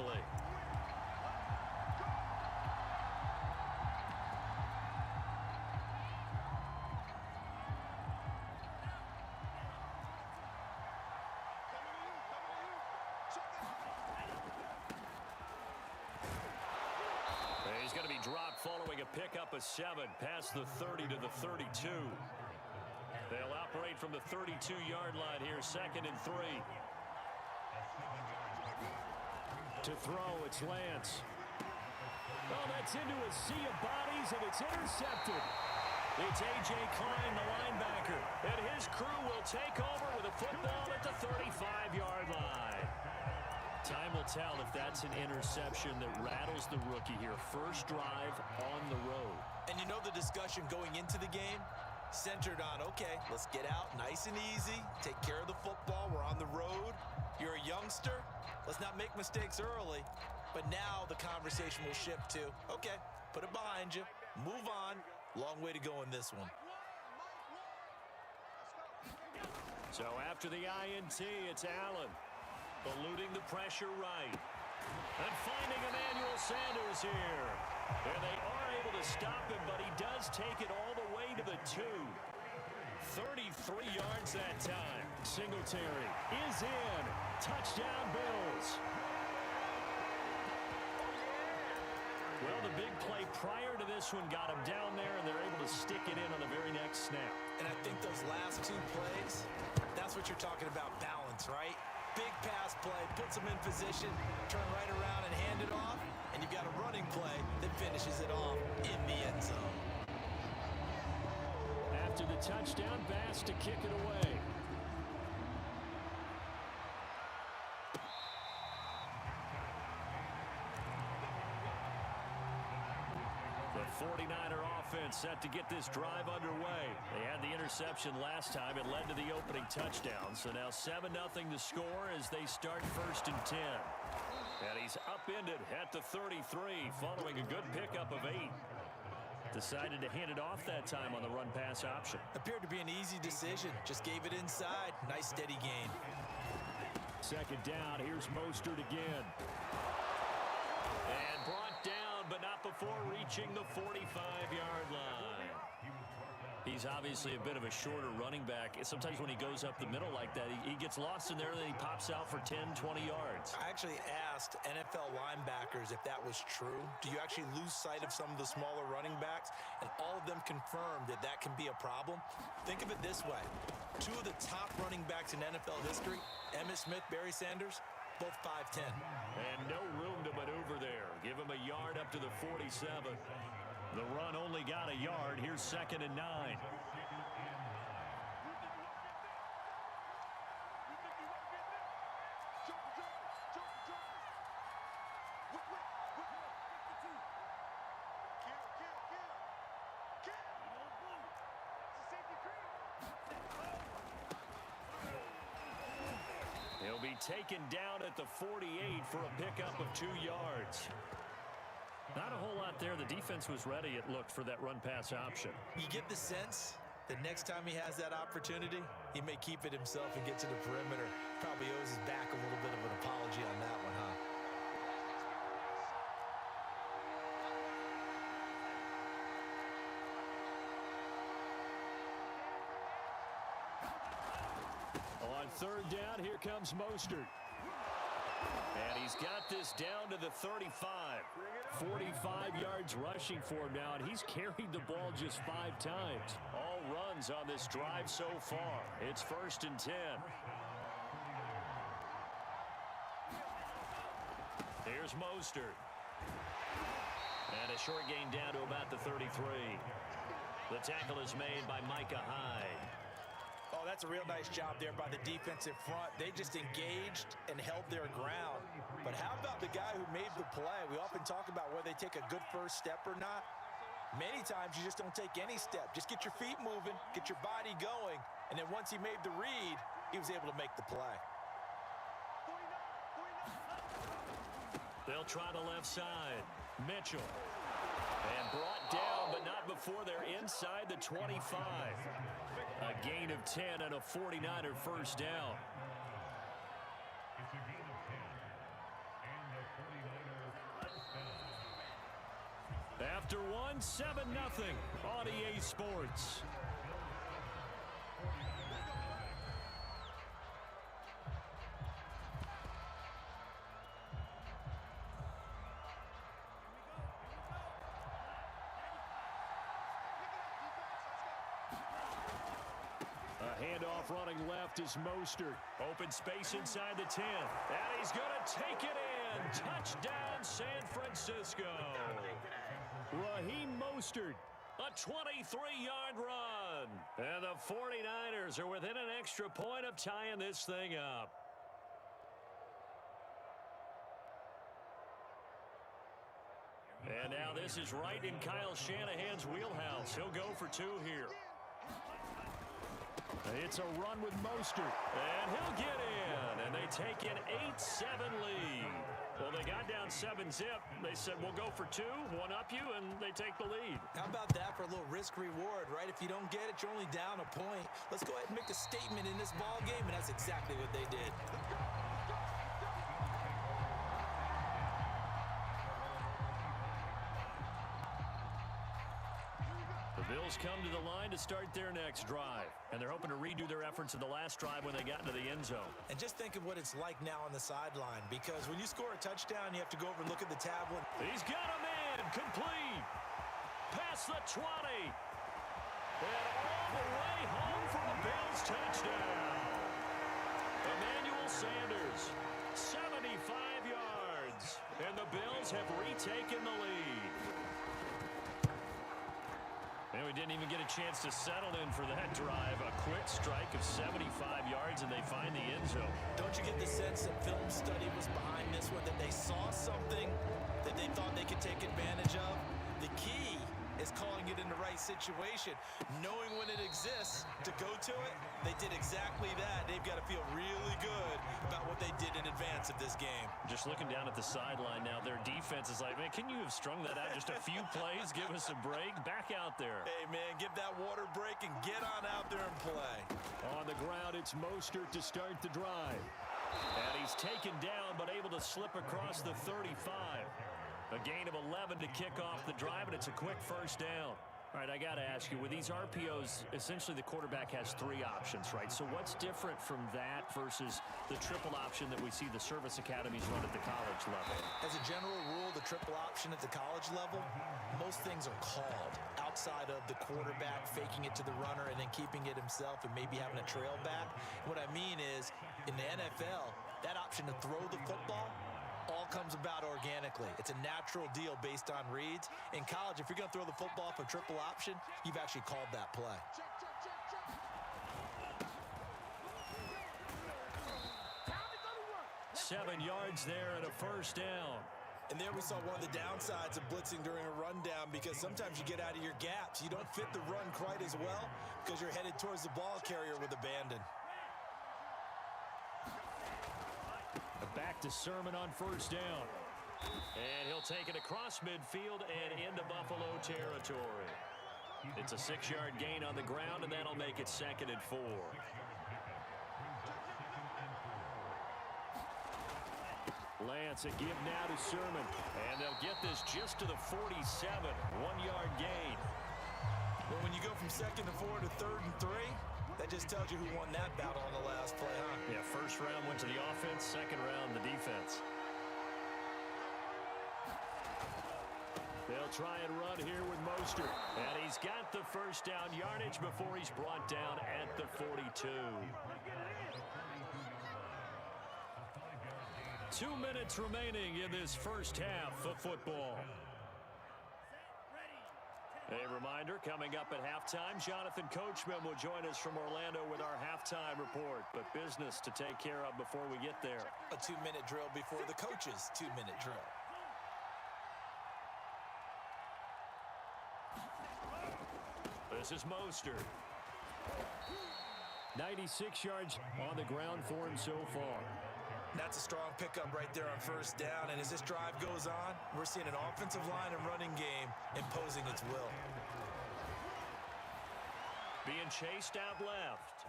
successfully. He's going to be dropped following a pickup of 7 past the 30 to the 32. They'll operate from the 32-yard line here, 2nd and 3. To throw, it's Lance. Oh, that's into a sea of bodies, and it's intercepted. It's A.J. Klein, the linebacker, and his crew will take over with a football at the 35-yard line. Time will tell if that's an interception that rattles the rookie here. First drive on the road. And you know the discussion going into the game? Centered on, okay, let's get out nice and easy, take care of the football, we're on the road. You're a youngster, let's not make mistakes early. But now the conversation will shift to, okay, put it behind you, move on. Long way to go in this one. So after the INT, it's Allen. Eluding the pressure right. And finding Emmanuel Sanders here. And they are able to stop him, but he does take it all the way to the 2. 33 yards that time. Singletary is in. Touchdown, Bills. Well, the big play prior to this one got him down there, and they're able to stick it in on the very next snap. And I think those last 2 plays, that's what you're talking about, balance, right? Big pass play, puts them in position, turn right around and hand it off, and you've got a running play that finishes it off in the end zone. After the touchdown, Bass to kick it away. The 49er offense set to get this drive underway. They had the interception last time. It led to the opening touchdown. So now 7-0 to score as they start 1st and 10. And he's upended at the 33 following a good pickup of 8. Decided to hand it off that time on the run-pass option. Appeared to be an easy decision. Just gave it inside. Nice steady gain. 2nd down. Here's Mostert again. And brought down, but not before reaching the 45-yard line. He's obviously a bit of a shorter running back. Sometimes when he goes up the middle like that, he gets lost in there, and then he pops out for 10, 20 yards. I actually asked NFL linebackers if that was true. Do you actually lose sight of some of the smaller running backs? And all of them confirmed that that can be a problem. Think of it this way. 2 of the top running backs in NFL history, Emmitt Smith, Barry Sanders, both 5'10". And no room to maneuver there. Give him a yard up to the 47. The run only got a yard. Here's 2nd and 9. He'll be taken down at the 48 for a pickup of 2 yards. Not a whole lot there. The defense was ready, it looked, for that run-pass option. You get the sense that next time he has that opportunity, he may keep it himself and get to the perimeter. Probably owes his back a little bit of an apology on that one, huh? On 3rd down, here comes Mostert. And he's got this down to the 35. 45 yards rushing for him now, and he's carried the ball just 5 times. All runs on this drive so far. It's 1st and 10. Here's Mostert. And a short gain down to about the 33. The tackle is made by Micah Hyde. Oh, that's a real nice job there by the defensive front. They just engaged and held their ground. But how about the guy who made the play? We often talk about whether they take a good first step or not. Many times you just don't take any step. Just get your feet moving, get your body going, and then once he made the read, he was able to make the play. They'll try the left side. Mitchell. And brought down, but not before they're inside the 25. A gain of 10 and a 49er first down. It's a gain of 10 and a 49er. After one, 7-0 on EA Sports. A handoff running left is Mostert. Open space inside the 10. And he's going to take it in. Touchdown, San Francisco. Raheem Mostert, a 23-yard run. And the 49ers are within an extra point of tying this thing up. And now this is right in Kyle Shanahan's wheelhouse. He'll go for two here. It's a run with Mostert, and he'll get in, and they take an 8-7 lead. Well, they got down 7-zip. They said, we'll go for two, one up you, and they take the lead. How about that for a little risk-reward, right? If you don't get it, you're only down a point. Let's go ahead and make a statement in this ball game, and that's exactly what they did. The Bills come to the line to start their next drive, and they're hoping to redo their efforts in the last drive when they got into the end zone. And just think of what it's like now on the sideline, because when you score a touchdown, you have to go over and look at the tablet. He's got him in, complete, past the 20, and all the way home for a Bills touchdown. Emmanuel Sanders, 75 yards, and the Bills have retaken the lead. And we didn't even get a chance to settle in for that drive. A quick strike of 75 yards, and they find the end zone. Don't you get the sense that film study was behind this one, that they saw something that they thought they could take advantage of? The key is calling it in the right situation, knowing when it exists to go to it. They did exactly that. They've got to feel really good about what they did in advance of this game. Just looking down at the sideline now, their defense is like, man, can you have strung that out just a few plays? Give us a break. Back out there. Hey, man, give that water break and get on out there and play. On the ground, it's Mostert to start the drive. And he's taken down, but able to slip across the 35. A gain of 11 to kick off the drive, and it's a quick first down. All right, I got to ask you, with these RPOs, essentially the quarterback has three options, right? So what's different from that versus the triple option that we see the service academies run at the college level? As a general rule, the triple option at the college level, most things are called outside of the quarterback faking it to the runner and then keeping it himself and maybe having a trail back. What I mean is, in the NFL, that option to throw the football all comes about organically. It's a natural deal based on reads. In college, if you're going to throw the football for triple option, you've actually called that play. Seven yards there and a first down. And there we saw one of the downsides of blitzing during a rundown, because sometimes you get out of your gaps. You don't fit the run quite as well because you're headed towards the ball carrier with abandon. Back to Sermon on first down. And he'll take it across midfield and into Buffalo territory. It's a 6-yard gain on the ground, and that'll make it 2nd and 4. Lance, a give now to Sermon. And they'll get this just to the 47. 1-yard gain. Well, when you go from 2nd and 4 to 3rd and 3, that just tells you who won that battle on the last play, huh? Yeah, first round went to the offense, second round the defense. They'll try and run here with Mostert. And he's got the first down yardage before he's brought down at the 42. 2 minutes remaining in this first half of football. A reminder, coming up at halftime, Jonathan Coachman will join us from Orlando with our halftime report. But business to take care of before we get there. A 2-minute drill before the coach's 2-minute drill. This is Mostert. 96 yards on the ground for him so far. That's a strong pickup right there on first down. And as this drive goes on, we're seeing an offensive line and running game imposing its will. Being chased out left.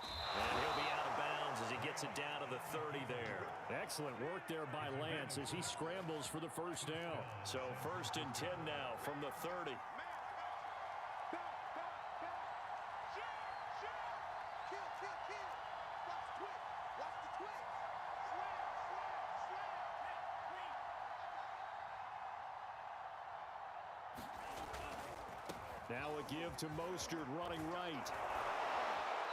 And he'll be out of bounds downs as he gets it down to the 30 there. Excellent work there by Lance as he scrambles for the first down. So 1st and 10 now from the 30. Now a give to Mostert running right.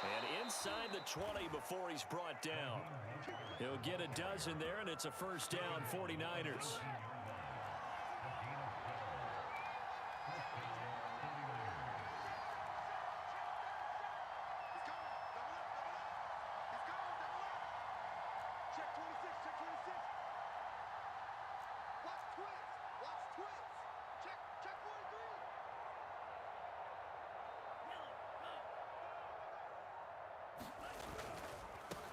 And inside the 20 before he's brought down. He'll get a dozen there, and it's a first down, 49ers.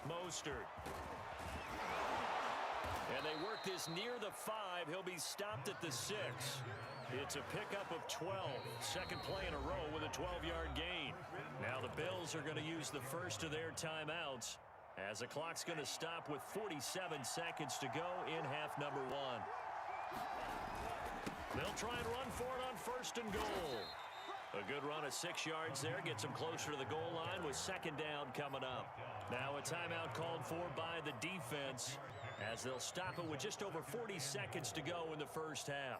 Mostert. And they work this near the 5. He'll be stopped at the 6. It's a pickup of 12. Second play in a row with a 12-yard gain. Now the Bills are going to use the first of their timeouts as the clock's going to stop with 47 seconds to go in half number 1. They'll try and run for it on 1st and goal. A good run of 6 yards there gets them closer to the goal line with 2nd down coming up. Now a timeout called for by the defense as they'll stop it with just over 40 seconds to go in the first half.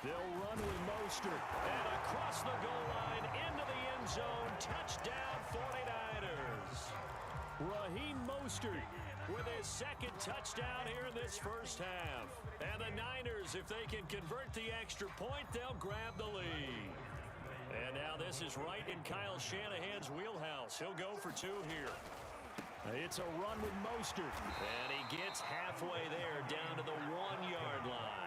They'll run with Mostert, and across the goal line, into the end zone, touchdown 49ers. Raheem Mostert with his 2nd touchdown here in this first half. And the Niners, if they can convert the extra point, they'll grab the lead. And now this is right in Kyle Shanahan's wheelhouse. He'll go for 2 here. It's a run with Mostert, and he gets halfway there down to the 1-yard line.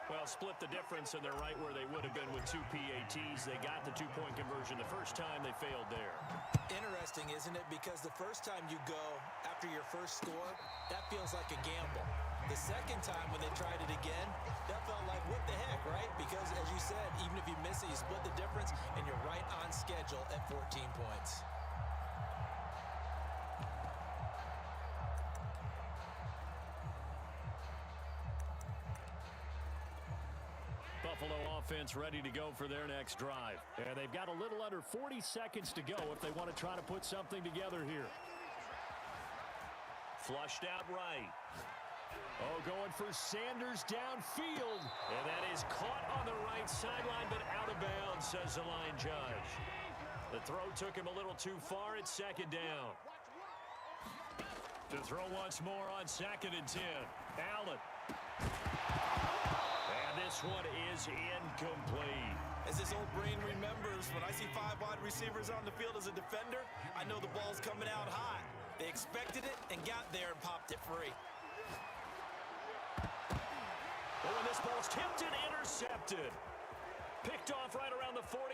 Well, split the difference, and they're right where they would have been with 2 PATs. They got the 2-point conversion the first time. They failed there. Interesting, isn't it? Because the first time you go after your first score, that feels like a gamble. The second time when they tried it again, that felt like, what the heck, right? Because, as you said, even if you miss it, you split the difference, and you're right on schedule at 14 points. Buffalo offense ready to go for their next drive. And they've got a little under 40 seconds to go if they want to try to put something together here. Flushed out right. Oh, going for Sanders downfield. And that is caught on the right sideline, but out of bounds, says the line judge. The throw took him a little too far. It's 2nd down. To throw once more on 2nd and 10. Allen. And this one is incomplete. As this old brain remembers, when I see 5 wide receivers on the field as a defender, I know the ball's coming out hot. They expected it and got there and popped it free. Oh, and this ball's tipped and intercepted. Picked off right around the 43.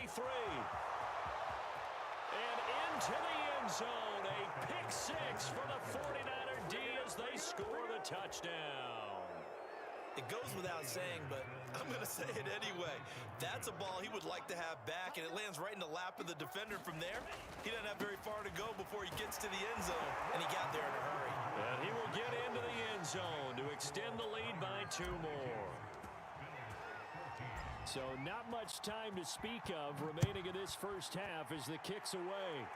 And into the end zone. A pick 6 for the 49er D as they score the touchdown. It goes without saying, but I'm going to say it anyway. That's a ball he would like to have back, and it lands right in the lap of the defender from there. He doesn't have very far to go before he gets to the end zone, and he got there in a hurry. And he will get into the end zone to extend the lead by 2 more. So not much time to speak of remaining in this first half as the kick's away.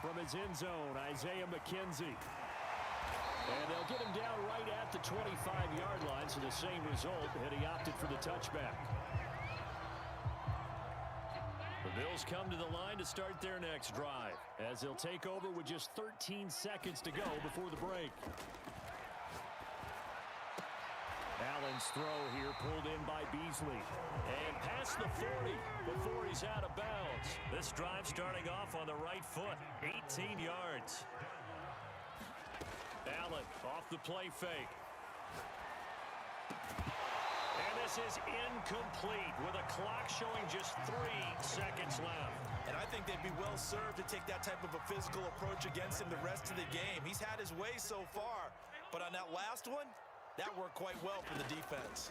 From his end zone, Isaiah McKenzie. And they'll get him down right at the 25-yard line, so the same result, and he opted for the touchback. The Bills come to the line to start their next drive, as they'll take over with just 13 seconds to go before the break. Allen's throw here pulled in by Beasley. And past the 40 before he's out of bounds. This drive starting off on the right foot, 18 yards. Allen off the play fake. And this is incomplete with a clock showing just 3 seconds left. And I think they'd be well served to take that type of a physical approach against him the rest of the game. He's had his way so far, but on that last one, that worked quite well for the defense.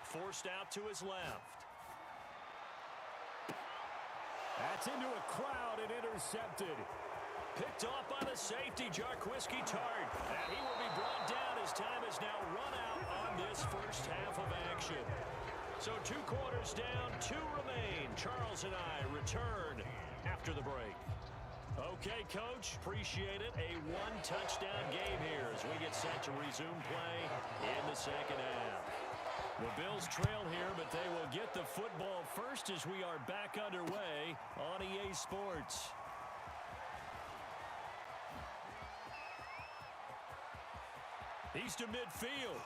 Forced out to his left. That's into a crowd and intercepted. Picked off by the safety, Jarquiski Tart. And he will be brought down as time is now run out on this first half of action. So 2 quarters down, 2 remain. Charles and I return after the break. Okay, Coach, appreciate it. A 1-touchdown game here as we get set to resume play in the second half. The Bills trail here, but they will get the football first as we are back underway on EA Sports. He's to midfield.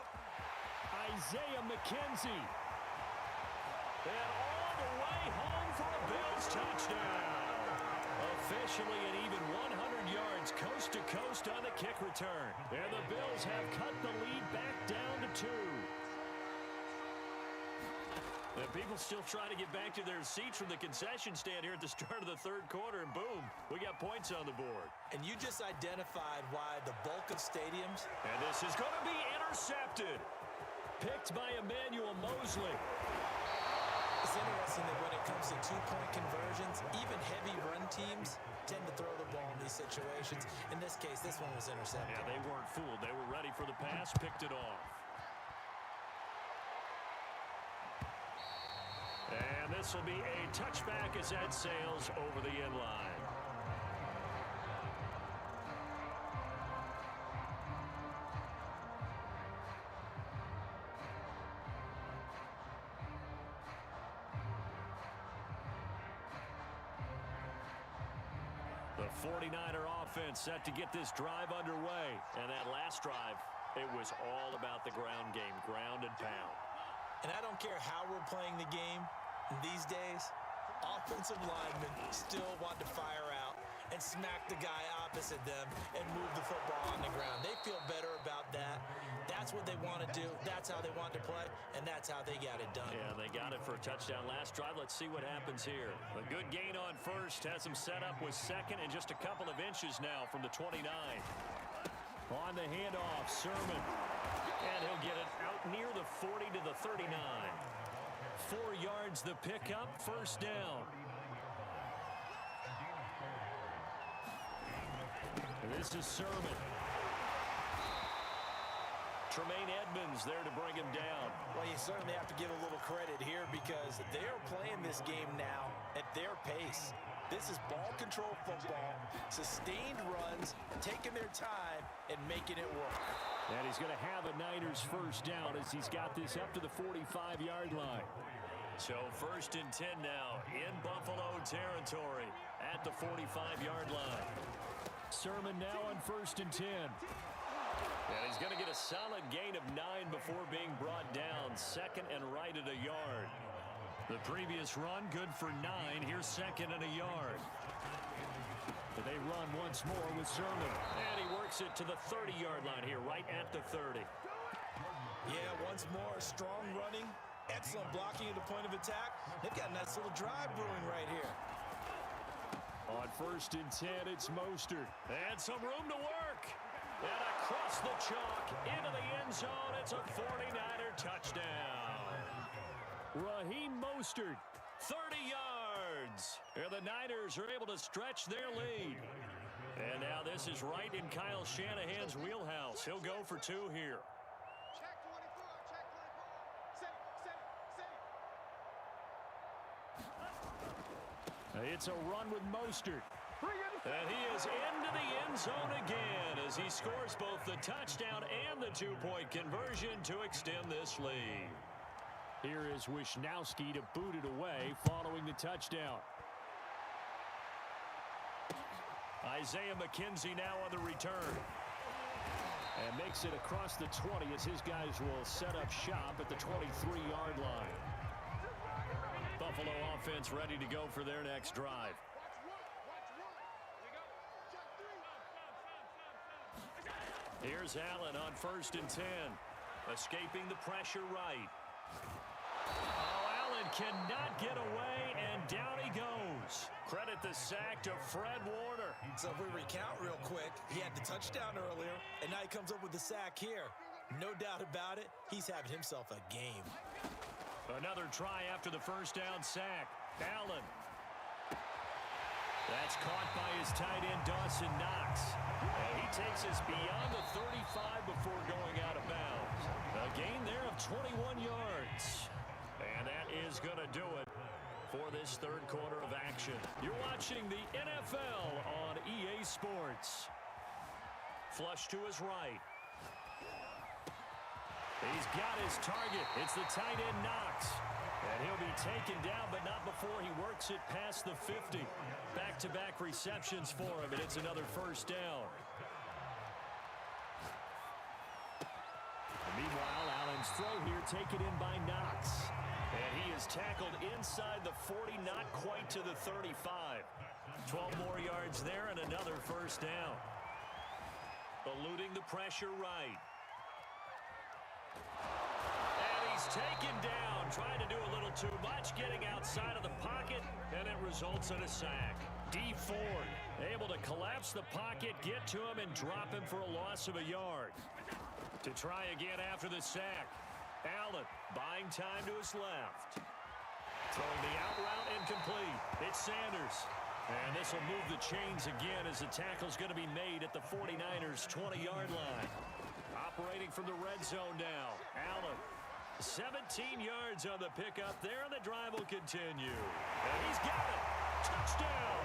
Isaiah McKenzie. And all the way home for a Bills touchdown. Officially an even 100 yards coast to coast on the kick return. And the Bills have cut the lead back down to 2. And people still trying to get back to their seats from the concession stand here at the start of the 3rd quarter, and boom, we got points on the board. And you just identified why the bulk of stadiums. And this is going to be intercepted. Picked by Emmanuel Mosley. It's interesting that when it comes to 2-point conversions, even heavy run teams tend to throw the ball in these situations. In this case, this one was intercepted. Yeah, they weren't fooled. They were ready for the pass, picked it off. And this will be a touchback as that sails over the end line. The 49er offense set to get this drive underway. And that last drive, it was all about the ground game, ground and pound. And I don't care how we're playing the game these days, offensive linemen still want to fire out and smack the guy opposite them and move the football on the ground. They feel better about that. That's what they want to do. That's how they want to play, and that's how they got it done. Yeah, they got it for a touchdown last drive. Let's see what happens here. A good gain on first. Has them set up with second and just a couple of inches now from the 29. On the handoff, Sermon. And he'll get it out near the 40 to the 39. 4 yards the pickup, first down. And this is Sermon. Tremaine Edmonds there to bring him down. Well, you certainly have to give a little credit here because they're playing this game now at their pace. This is ball control football, sustained runs, taking their time and making it work. And he's going to have a Niners first down as he's got this up to the 45-yard line. So 1st and 10 now in Buffalo territory at the 45-yard line. Sermon now on 1st and 10. And he's going to get a solid gain of 9 before being brought down. 2nd and right at a yard. The previous run good for 9. Here's 2nd and a yard. They run once more with Sermon. And he works it to the 30-yard line here, right at the 30. Yeah, once more, strong running. Excellent blocking at the point of attack. They've got a nice little drive brewing right here. On 1st and 10, it's Mostert. And some room to work. And across the chalk, into the end zone. It's a 49er touchdown. Raheem Mostert, 30 yards. And the Niners are able to stretch their lead. And now this is right in Kyle Shanahan's wheelhouse. He'll go for 2 here. It's a run with Mostert. And he is into the end zone again as he scores both the touchdown and the 2-point conversion to extend this lead. Here is Wisnowski to boot it away following the touchdown. Isaiah McKenzie now on the return. And makes it across the 20 as his guys will set up shop at the 23-yard line. Buffalo offense ready to go for their next drive. Here's Allen on 1st and 10. Escaping the pressure right. Oh, Allen cannot get away, and down he goes. Credit the sack to Fred Warner. So if we recount real quick, he had the touchdown earlier, and now he comes up with the sack here. No doubt about it, he's having himself a game. Another try after the first down sack. Allen. That's caught by his tight end, Dawson Knox. And he takes us beyond the 35 before going out of bounds. A gain there of 21 yards. And that is going to do it for this third quarter of action. You're watching the NFL on EA Sports. Flush to his right. He's got his target. It's the tight end, Knox. And he'll be taken down, but not before he works it past the 50. Back-to-back receptions for him, and it's another first down. Meanwhile, Allen's throw here taken in by Knox. And he is tackled inside the 40, not quite to the 35. 12 more yards there and another first down. Eluding the pressure right. And he's taken down, trying to do a little too much, getting outside of the pocket, and it results in a sack. D Ford able to collapse the pocket, get to him, and drop him for a loss of a yard. To try again after the sack. Allen buying time to his left. Throwing the out route incomplete. It's Sanders. And this will move the chains again as the tackle's going to be made at the 49ers' 20-yard line. Operating from the red zone now. Allen. 17 yards on the pickup there, and the drive will continue. And he's got it. Touchdown.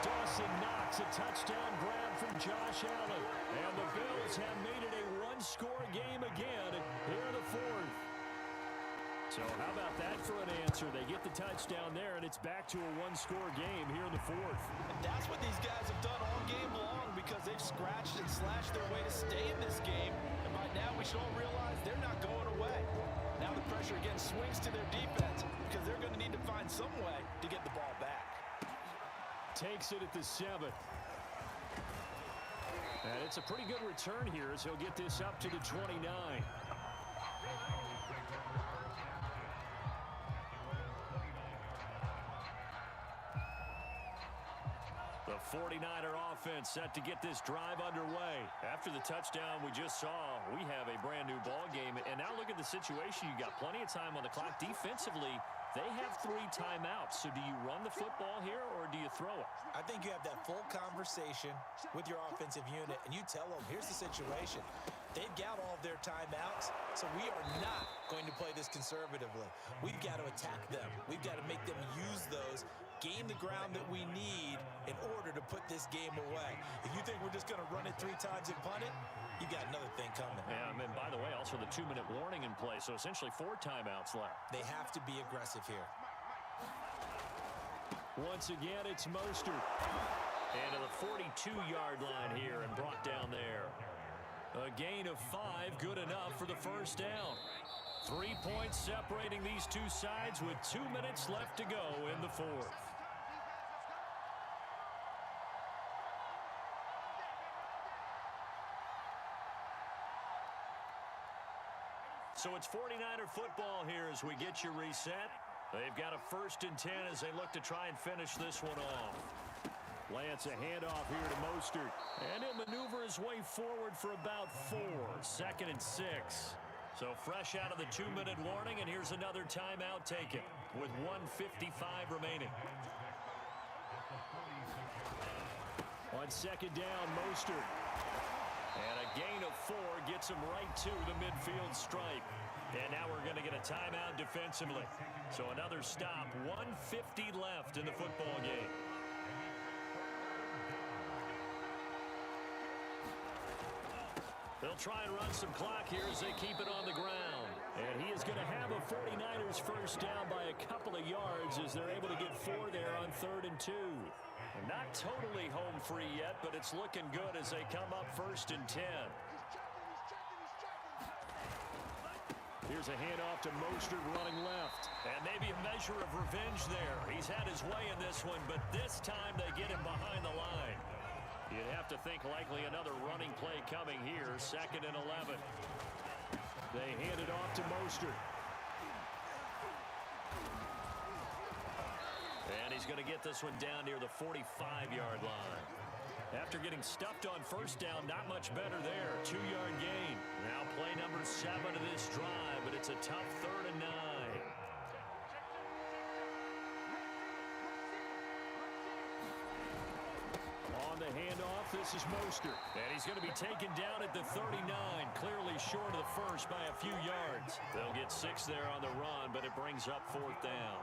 Dawson Knox, a touchdown grab from Josh Allen. And the Bills have made it a one-score game again here in the fourth. So how about that for an answer? They get the touchdown there, and it's back to a one-score game here in the fourth. And that's what these guys have done all game long because they've scratched and slashed their way to stay in this game. And by now we should all realize they're not going away. Now the pressure again swings to their defense because they're going to need to find some way to get the ball back. Takes it at the 7. And it's a pretty good return here as he'll get this up to the 29. The 49er offense set to get this drive underway. After the touchdown we just saw, we have a brand new ball game. And now look at the situation. You got plenty of time on the clock. Defensively, they have 3 timeouts. So do you run the football here or do you throw it? I think you have that full conversation with your offensive unit, and you tell them, here's the situation. They've got all of their timeouts, so we are not going to play this conservatively. We've got to attack them. We've got to make them use those, gain the ground that we need in order to put this game away. If you think we're just going to run it 3 times and punt it, you got another thing coming. Yeah, and by the way, also the 2-minute warning in place, so essentially 4 timeouts left. They have to be aggressive here. Once again, it's Mostert. And to the 42-yard line here and brought down there. A gain of 5, good enough for the first down. 3 points separating these two sides with 2 minutes left to go in the fourth. So it's 49er football here as we get you reset. They've got a 1st and 10 as they look to try and finish this one off. Lance a handoff here to Mostert. And he'll maneuver his way forward for about 4. 2nd and 6. So fresh out of the 2-minute warning, and here's another timeout taken with 1:55 remaining. On 2nd down, Mostert. And a gain of 4 gets him right to the midfield stripe. And now we're going to get a timeout defensively. So another stop, 1:50 left in the football game. They'll try and run some clock here as they keep it on the ground. And he is going to have a 49ers first down by a couple of yards as they're able to get 4 there on 3rd and 2. Not totally home free yet, but it's looking good as they come up 1st and 10. Here's a handoff to Mostert running left. And maybe a measure of revenge there. He's had his way in this one, but this time they get him behind the line. You'd have to think likely another running play coming here. 2nd and 11. They hand it off to Mostert. And he's going to get this one down near the 45-yard line. After getting stuffed on 1st down, not much better there. 2-yard gain. Now play number 7 of this drive, but it's a tough 3rd and 9. On the handoff, this is Mostert. And he's going to be taken down at the 39, clearly short of the first by a few yards. They'll get 6 there on the run, but it brings up 4th down.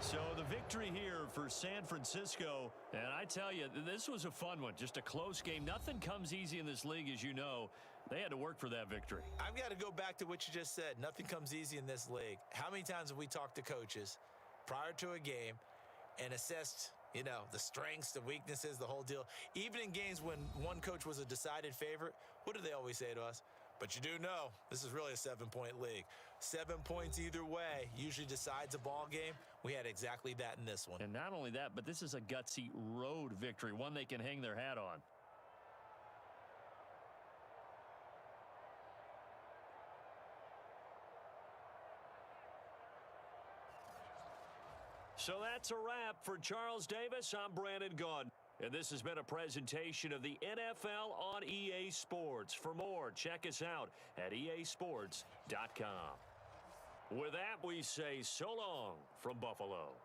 So the victory here for San Francisco, and I tell you, this was a fun one. Just a close game. Nothing comes easy in this league, as you know. They had to work for that victory. I've got to go back to what you just said. Nothing comes easy in this league. How many times have we talked to coaches prior to a game and assessed, the strengths, the weaknesses, the whole deal? Even in games when one coach was a decided favorite, what do they always say to us? But you do know this is really a 7-point league. 7 points either way usually decides a ball game. We had exactly that in this one. And not only that, but this is a gutsy road victory, one they can hang their hat on. So that's a wrap for Charles Davis. I'm Brandon Gaudin. And this has been a presentation of the NFL on EA Sports. For more, check us out at easports.com. With that, we say so long from Buffalo.